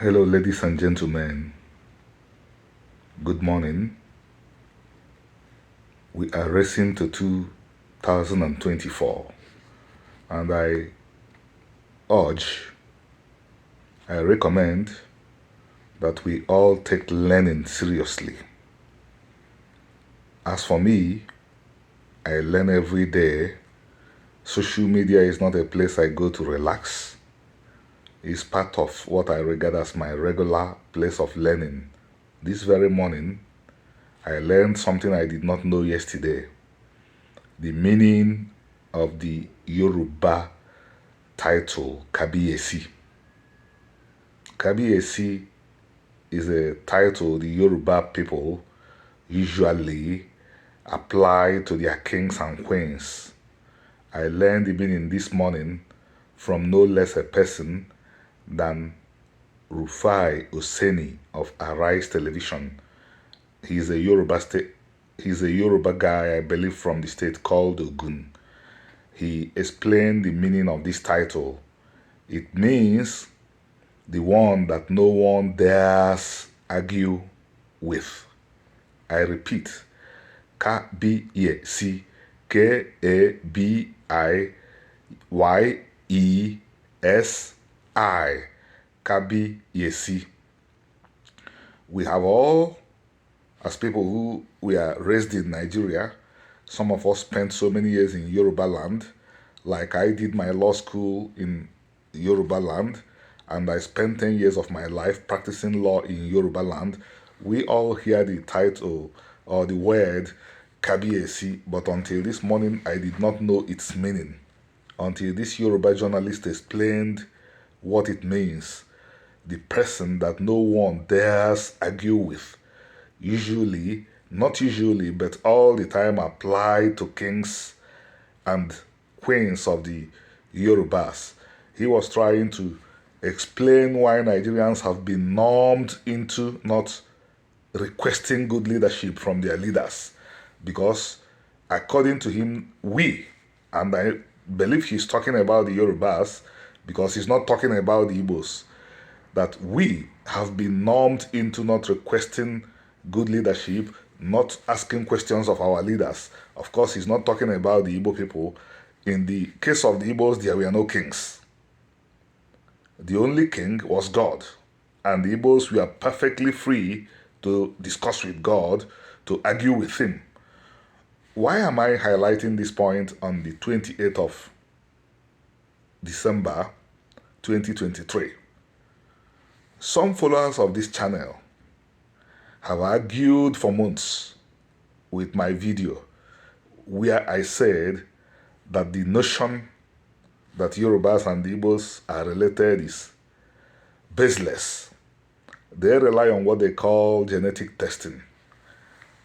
Hello, ladies and gentlemen. Good morning. We are racing to 2024, and urge, I recommend that we all take learning seriously. As for me, I learn every day. Social media is not a place I go to relax. It's part of what I regard as my regular place of learning. This very morning, I learned something I did not know yesterday. The meaning of the Yoruba title, Kabiyesi. Kabiyesi is a title the Yoruba people usually apply to their kings and queens. I learned the meaning this morning from no less a person than Rufai Oseni of Arise Television. He's a Yoruba guy, I believe, from the state called Ogun. He explained the meaning of this title. It means the one that no one dares argue with. I repeat, Kabiyesi, Kabiyesi, Kabiyesi. We have all, as people who were raised in Nigeria, some of us spent so many years in Yoruba land, like I did my law school in Yoruba land, and I spent 10 years of my life practicing law in Yoruba land. We all hear the title or the word Kabiyesi, but until this morning I did not know its meaning. Until this Yoruba journalist explained what it means. The person that no one dares argue with. Usually, not usually, but all the time applied to kings and queens of the Yorubas. He was trying to explain why Nigerians have been normed into not requesting good leadership from their leaders. Because according to him, and I believe he's talking about the Yorubas, because he's not talking about the Igbos, that we have been normed into not requesting good leadership, not asking questions of our leaders. Of course, he's not talking about the Igbo people. In the case of the Igbos, there were no kings. The only king was God. And the Igbos were perfectly free to discuss with God, to argue with him. Why am I highlighting this point on the 28th of December 2023? Some followers of this channel have argued for months with my video where I said that the notion that Yorubas and Igbos are related is baseless. They rely on what they call genetic testing.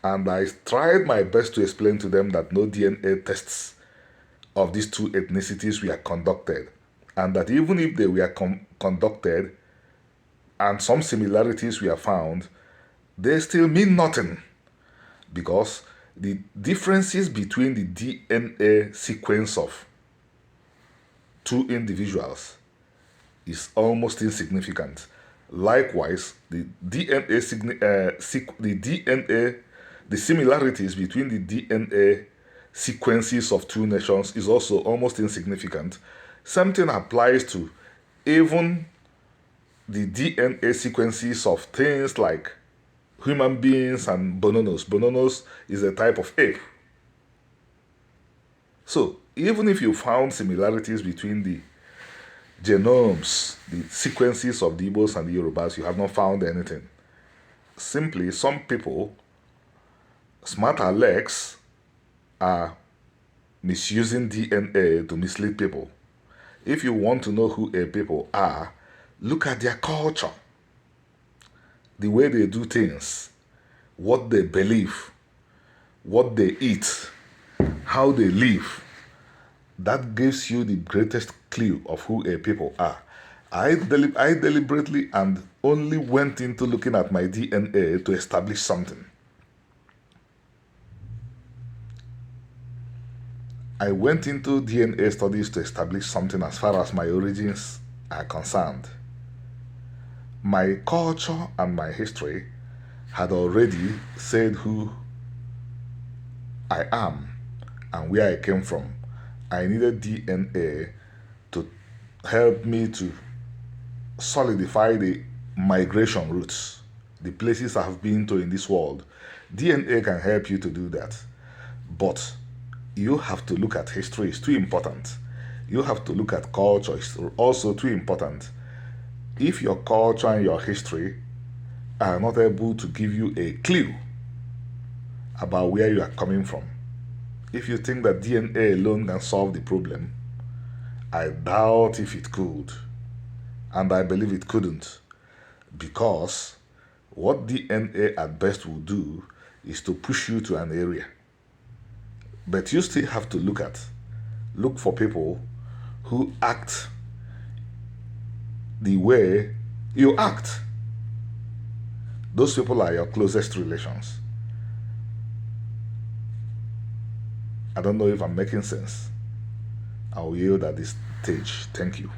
And I tried my best to explain to them that no DNA tests of these two ethnicities were conducted. And that even if they were conducted and some similarities were found, they still mean nothing. Because the differences between the DNA sequence of two individuals is almost insignificant. Likewise, the similarities between the DNA sequences of two nations is also almost insignificant. Same thing applies to even the DNA sequences of things like human beings and bonobos. Bonobos is a type of ape. So, even if you found similarities between the genomes, the sequences of the Igbos and the Yorubas, you have not found anything. Simply, some people, smart Alex, are misusing DNA to mislead people. If you want to know who a people are, look at their culture, the way they do things, what they believe, what they eat, how they live. That gives you the greatest clue of who a people are. I deliberately and only went into looking at my DNA to establish something. I went into DNA studies to establish something as far as my origins are concerned. my culture and my history had already said who I am and where I came from. I needed DNA to help me to solidify the migration routes, the places I have been to in this world. DNA can help you to do that. But you have to look at history, it's too important. You have to look at culture, it's also too important. If your culture and your history are not able to give you a clue about where you are coming from, if you think that DNA alone can solve the problem, I doubt if it could. And I believe it couldn't. Because what DNA at best will do is to push you to an area. But you still have to look for people who act the way you act. Those people are your closest relations. I don't know if I'm making sense. I'll yield at this stage. Thank you.